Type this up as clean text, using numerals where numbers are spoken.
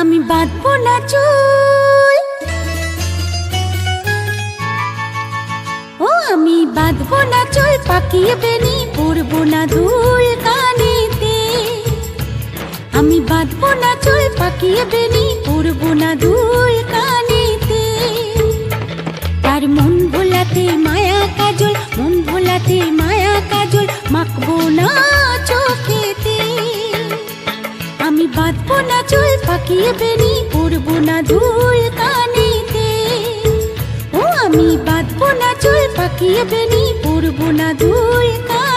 আমি বাঁধবো না চুল, ও আমি বাঁধবো না চুল, পাকিয়ে বেনি পরবো না দুল কানেতে। আমি বাঁধবো না চুল, পাকিয়ে বেনি পরবো না দুল কানেতে। তার মন ভোলাতে মায়া কাজল, মন ভোলাতে মায়া কাজল মাখবো না চোখেতে। আমি বাঁধবো না চুল, পাকিয়ে বেনি পরবো না দুল কানেতে। ও আমি বাঁধবো না চুল, পাকিয়ে বেনি পরবো না দুল কানেতে।